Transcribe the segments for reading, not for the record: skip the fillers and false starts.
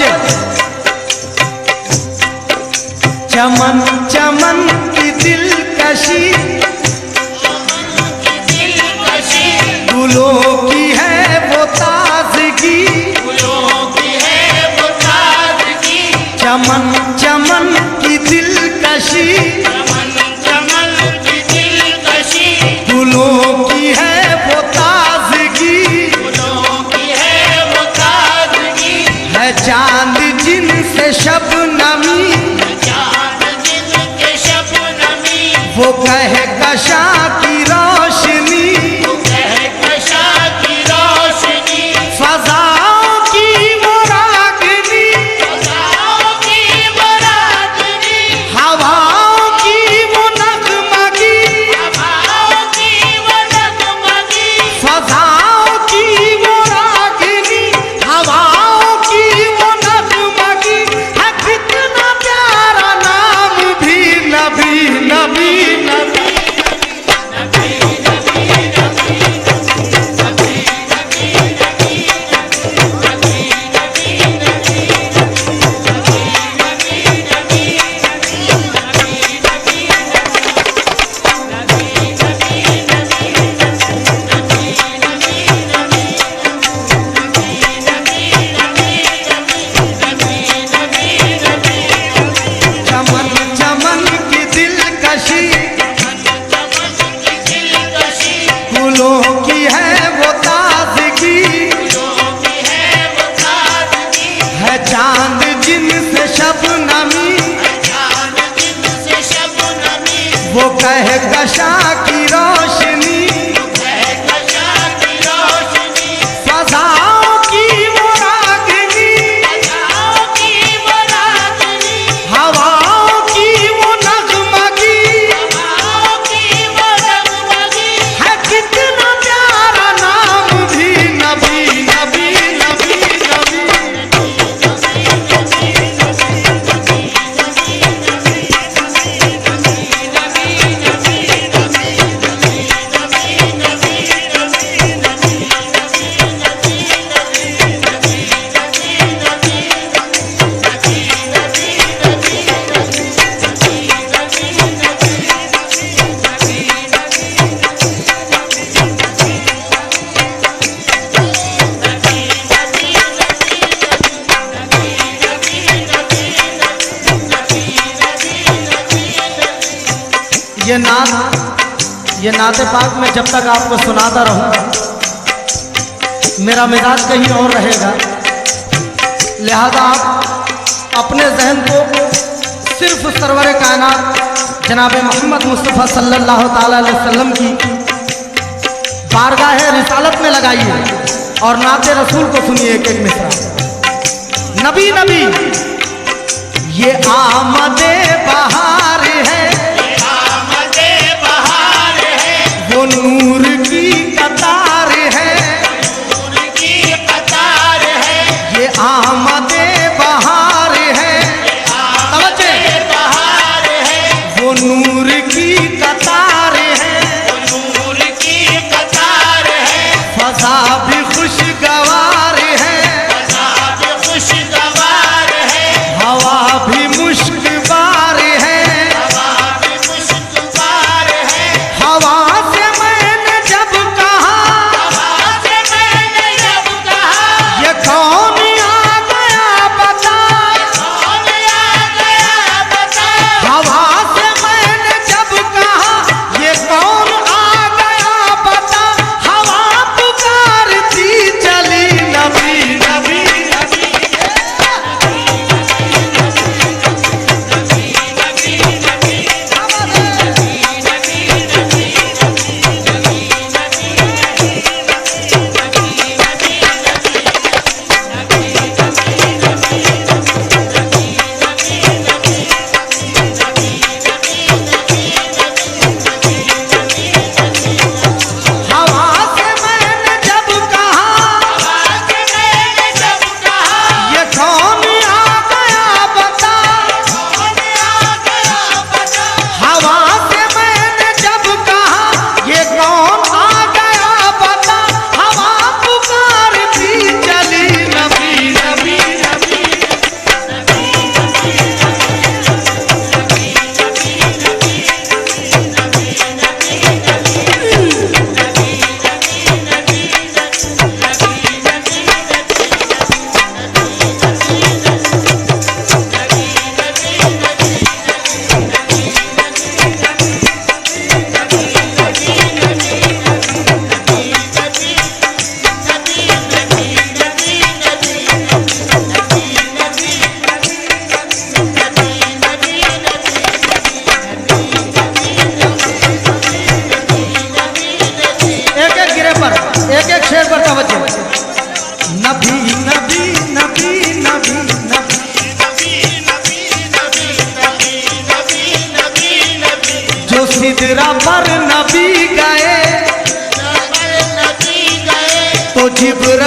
तवज्जो। चमन चमन की दिलकशी, गुलों की है वो ताजगी, चमन चमन की दिलकशी, गुलों की है वो ताजगी, है चांद जिनसे शबनमी, वो कहे कशा की रोशनी, फज़ाओं की वो रागनी, हवाओं की वो नगमगी, फज़ाओं की वो रागनी, हवाओं की वो नगमगी, है कितना प्यारा नाम भी नबी नबी नबी। चमन चमन की दिलकशी, गुलों की है वो ताजगी, है चांद जिनसे शबनमी, वो कहे कशा की रोशनी, फज़ाओं की वो रागनी, हवाओं की वो नगमगी, है कितना प्यारा नाम भी नबी नबी नबी नबी। ये नाते पाक में जब तक आपको सुनाता रहूं, मेरा मिजाज कहीं और रहेगा। लिहाजा आप अपने जहन को सिर्फ सरवर कायनात जनाब मोहम्मद मुस्तफ़ा सल्लल्लाहु ताला अलैहि वसल्लम की बारगाह रिसालत में लगाइए और नाते रसूल को सुनिए एक एक मिसरा। नबी नबी ये आमदे बहार है, वो नूर की कतार है, ये आमदे बहार है, वो नूर की कतार है, फज़ा भी खुशगवार है, हवा भी मुश्कबार है,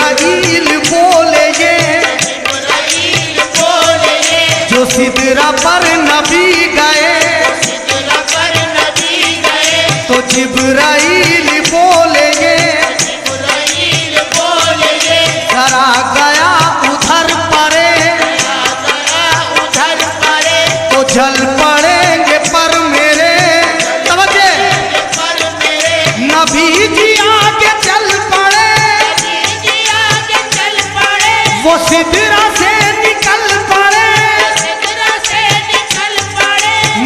जिब्राइल बोले ये, जो सिदरा पर नबी गए, तो जिब्राइल बोले ये, जरा गया उधर परे, तो जल पड़ेंगे पर मेरे, समझे नबी जी आगे चल पड़े, वो सिदरा से निकल पड़े,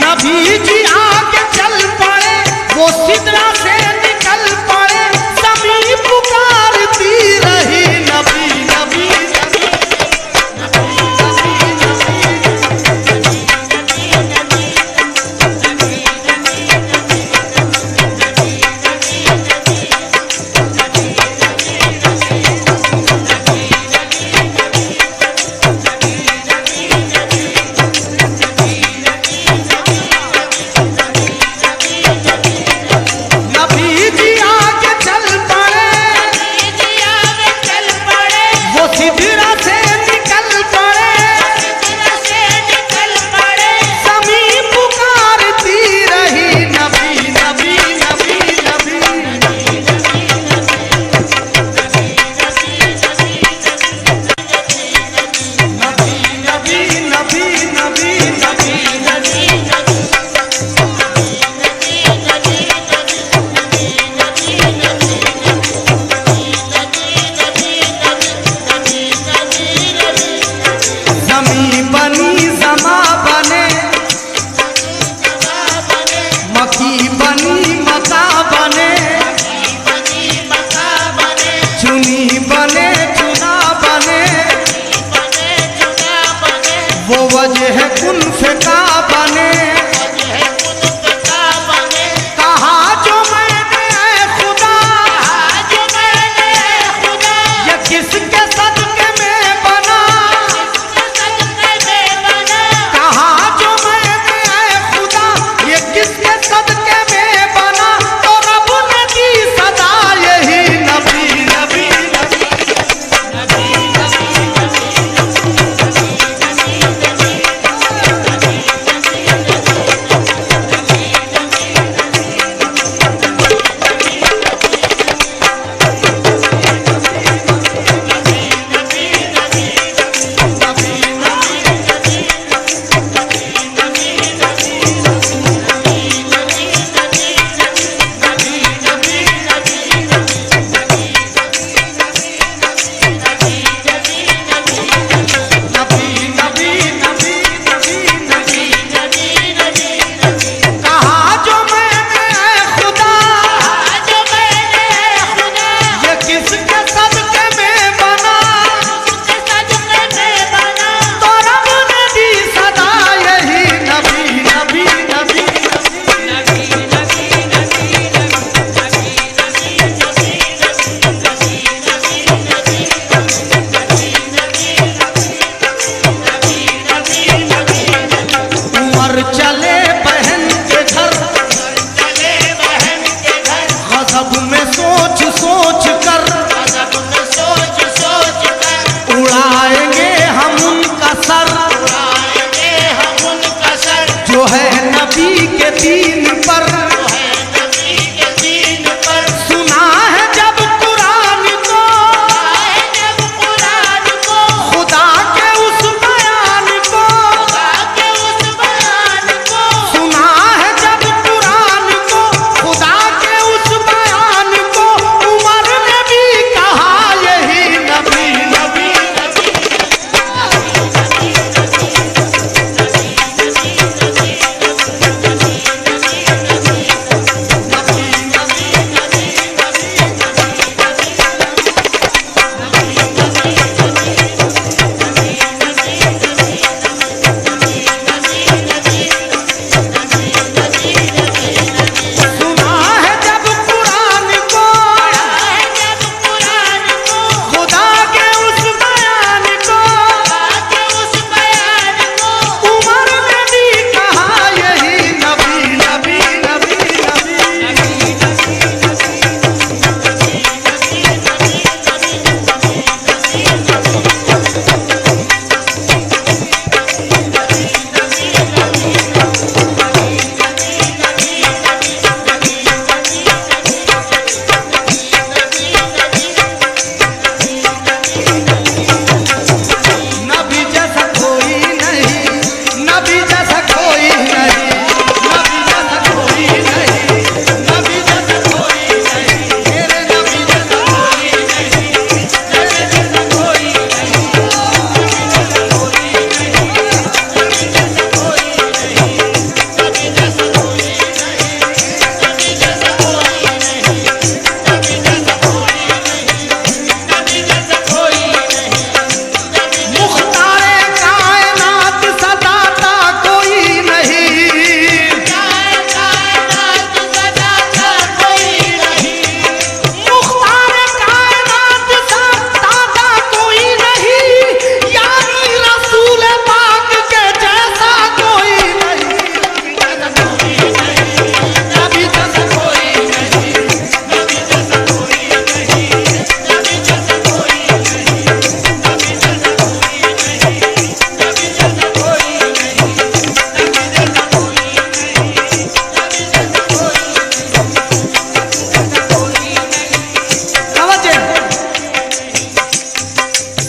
नबी जी आगे चल पड़े, वो सिदरा से निकल पड़े, सभी पुकारती रही नबी नबी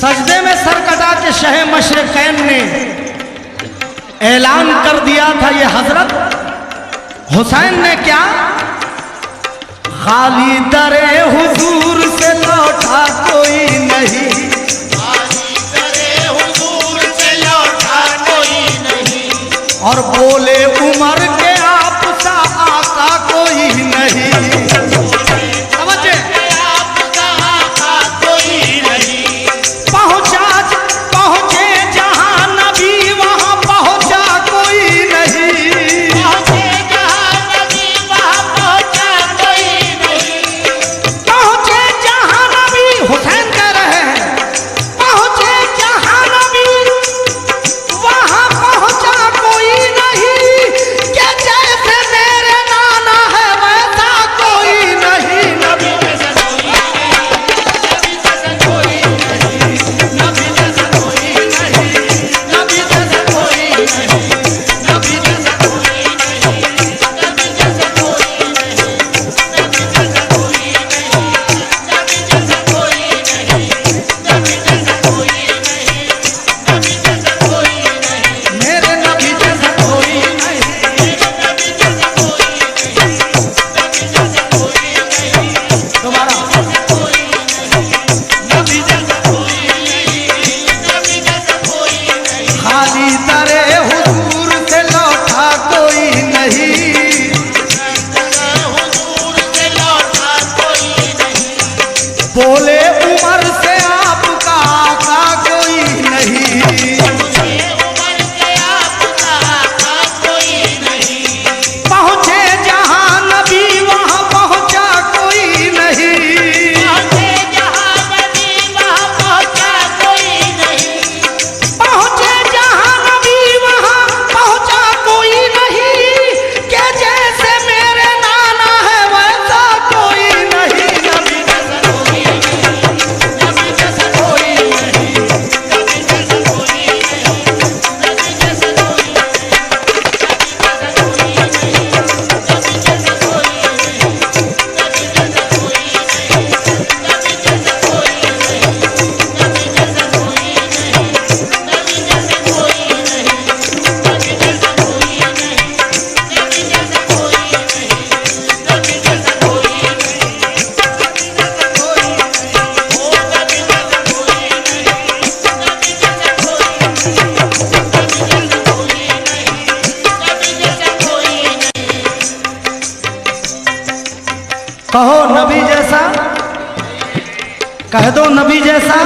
सजदे में सर कटा के शह मशरिकैन ने ऐलान कर दिया था ये हजरत हुसैन ने क्या, खाली दरे हुजूर से लौटा कोई नहीं, खाली दरे हुजूर से लौटा कोई नहीं, और बोले उमर के आप सा आका कोई नहीं। समझे, आपका आका कोई नहीं, पहुंचे जहां नबी वहां पहुंचा कोई नहीं, पहुंचे जहां नबी वहां पहुंचा कोई नहीं, पहुंचे जहां नबी, हुसैन कह रहे हैं पहुंचे जहां नबी वहां पहुंचा कोई नहीं, कि जैसे मेरे नाना है वैसा कोई नहीं। नबी नबी जैसा कोई नहीं, नबी जैसा कोई नहीं, नबी जैसा कोई नहीं, नबी जैसा कोई नहीं, नबी जैसा कोई नहीं, नबी जैसा कोई नहीं, नबी जैसा कोई नहीं, नबी जैसा कोई नहीं, मेरे नबी जैसा कोई नहीं। नबी जैसा कोई नहीं, नबी जैसा कोई नहीं, दोबारा कोई नहीं, नबी जैसा कोई नहीं, नबी जैसा कोई नहीं, खाली दरे हुजूर से लौटा कोई नहीं, हुजूर से लौटा कोई नहीं, बोले उमर से आपका आका कोई नहीं, उमर के आपका आका कोई नहीं, पहुंचे जहां नबी वहां पहुंचा कोई नहीं, पहुंचे जहां नबी वहां पहुंचा कोई नहीं, पहुंचे जहां नबी वहां पहुंचा कोई नहीं, कि जैसे मेरे नाना है वैसा कोई नहीं। नबी नबी जैसा कोई नहीं, नबी जैसा कोई नहीं, नबी जैसा कोई नहीं, नबी जैसा कोई नहीं, नबी जैसा कोई नहीं, नबी जैसा कोई नहीं, नबी जैसा कोई नहीं, नबी जैसा कोई नहीं, नबी जैसा कोई नहीं, नबी जैसा कोई नहीं, नबी जैसा कोई नहीं, कहो नबी जैसा, कह दो नबी जैसा।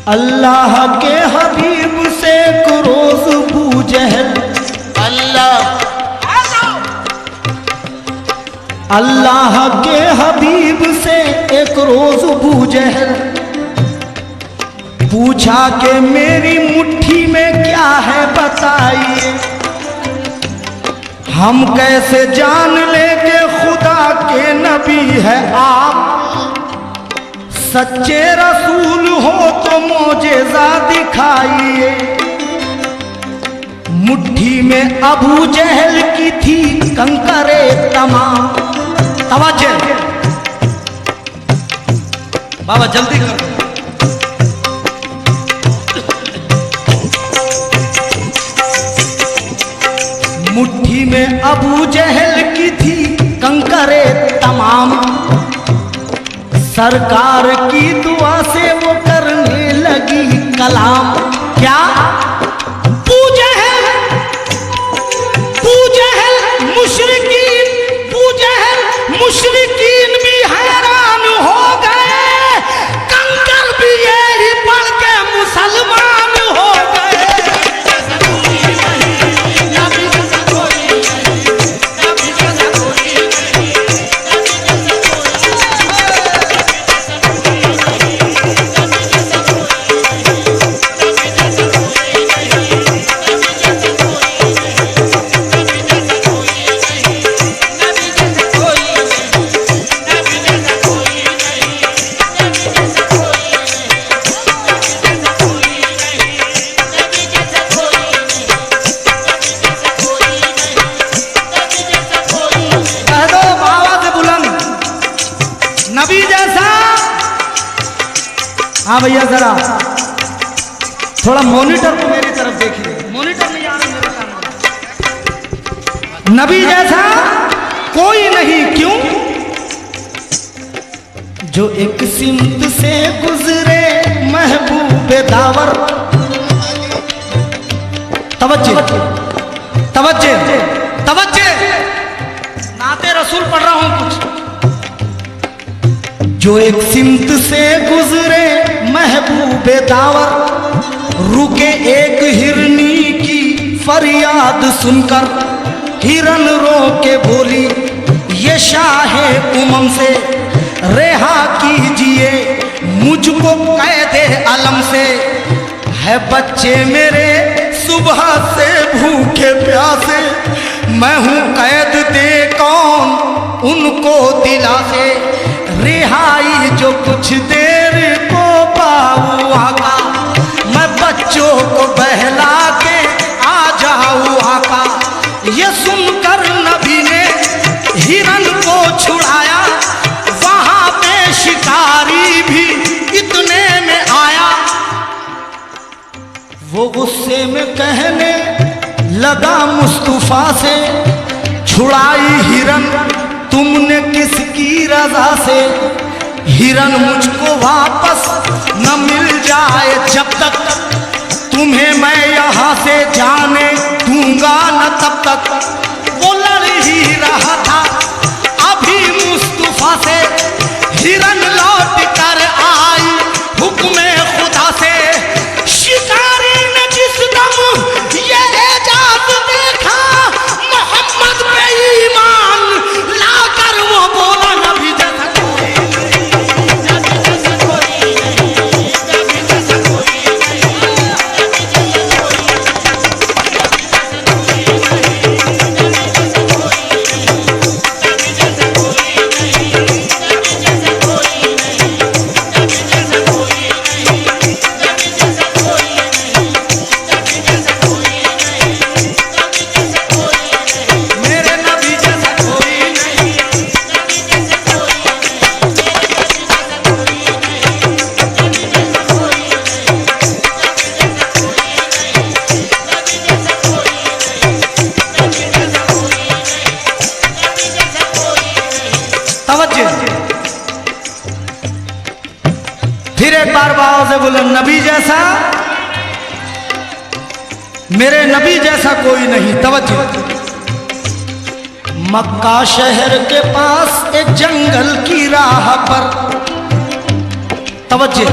अल्लाह के हबीब से क्रोज बूजहल, अल्लाह के हबीब से एक रोज बूजहल पूछा कि मेरी मुट्ठी में क्या है बताइए, हम कैसे जान ले कि खुदा के नबी है आप, सच्चे रसूल हो तो मोजेज़ा दिखाइए। मुट्ठी में अबू जहल की थी कंकरे तमाम। तवज्जो बाबा जल्दी करो। मुट्ठी में अबू जहल की थी कंकरे तमाम, सरकार की दुआ से वो करने लगी कलाम। क्या मुशरिकीन भी हैरान हो गए, कंकर भी यही पढ़ के मुसलमान हो गए। हाँ भैया जरा थोड़ा मॉनिटर को मेरी तरफ देखिए, मॉनिटर नहीं आ रहा मेरे सामने। नबी जैसा कोई नहीं क्यों, जो एक सिमत से गुजरे महबूबे दावर। तवज्जे तवज्जे तवज्जे, नाते रसूल पढ़ रहा हूं कुछ। जो एक सिमत से गुजरे महबूबे दावर, रुके एक हिरनी की फरियाद सुनकर, हिरन रो के बोली ये शाहे उमम से रेहा कीजिए मुझको कैदे अलम से। है बच्चे मेरे सुबह से भूखे प्यासे, मैं हूँ कैद दे कौन उनको दिला से। रिहाई जो कुछ देर को पाऊँ आका, मैं बच्चों को बहला के आ जाऊँ आका। ये सुनकर नबी ने हिरन को छुड़ाया, वहां पे शिकारी भी इतने में आया। वो गुस्से में कहने लगा मुस्तफा से, छुड़ाई हिरन तुमने किसकी रजा से। हिरन मुझको वापस न मिल जाए जब तक, तुम्हें मैं यहाँ से जाने दूंगा न तब तक। वो लड़ ही रहा था अभी मुस्तफा से, हिरन लौट कर आई हुक्म खुदा से। शिकारी ने जिस दम ये एजाज देखा, मोहम्मद पे ईमान लाकर वो बोला नबी जैसा कोई फिर एक बार बाबा से बोले नबी जैसा, मेरे नबी जैसा कोई नहीं। तवज्जो, मक्का शहर के पास एक जंगल की राह पर, तवज्जो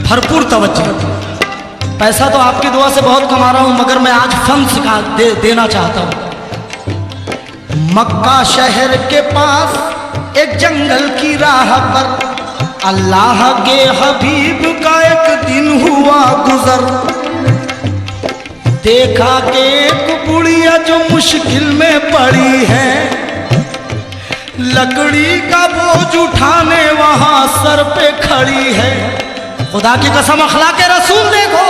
भरपूर तवज्जो। पैसा तो आपकी दुआ से बहुत कमा रहा हूं, मगर मैं आज फन सिखा देना चाहता हूं। मक्का शहर के पास एक जंगल की राह पर, अल्लाह के हबीब का एक दिन हुआ गुजर। देखा कि एक बुढ़िया जो मुश्किल में पड़ी है, लकड़ी का बोझ उठाने वहां सर पे खड़ी है। खुदा की कसम अखलाक रसूल देखो,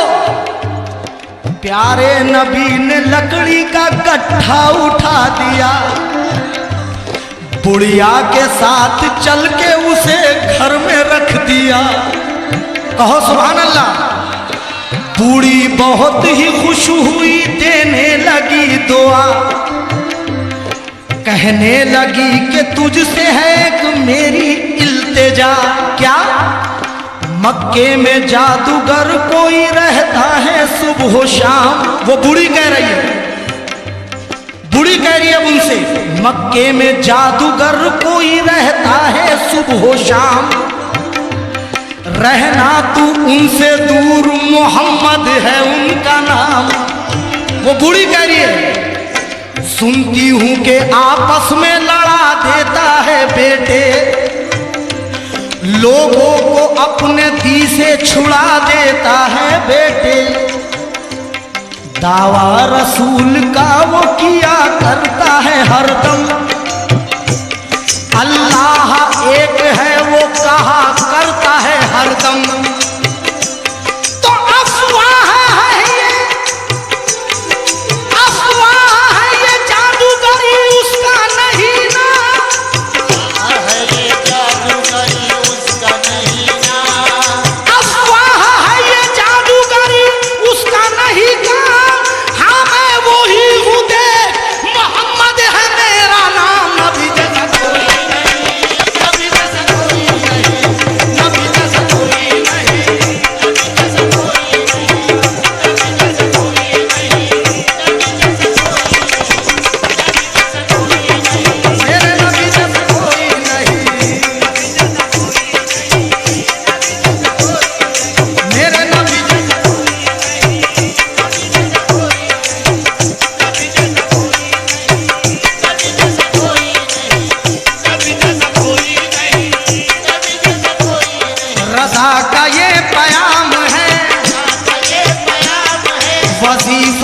प्यारे नबी ने लकड़ी का गट्ठा उठा दिया, बुढ़िया के साथ चल के उसे घर में रख दिया। कहो सुभान अल्लाह। बूढ़ी बहुत ही खुश हुई, देने लगी दुआ, कहने लगी कि तुझसे है एक मेरी इल्तिजा। क्या? मक्के में जादूगर कोई रहता है सुबह शाम। वो बूढ़ी कह रही है, बूढ़ी कह रही है उनसे, मक्के में जादूगर कोई रहता है सुबह शाम, रहना तू उनसे दूर, मोहम्मद है उनका नाम। वो बूढ़ी कह रही है, सुनती हूं कि आपस में लड़ा देता है बेटे, लोगों को अपने दी से छुड़ा देता है बेटे। दावा रसूल का वो किया करता है हरदम, अल्लाह एक है वो कहा करता है हरदम। तो अफवाह है ये, अफवाह है ये, जादूगरी उसका नहीं ना, है ये जादूगरी वजीफा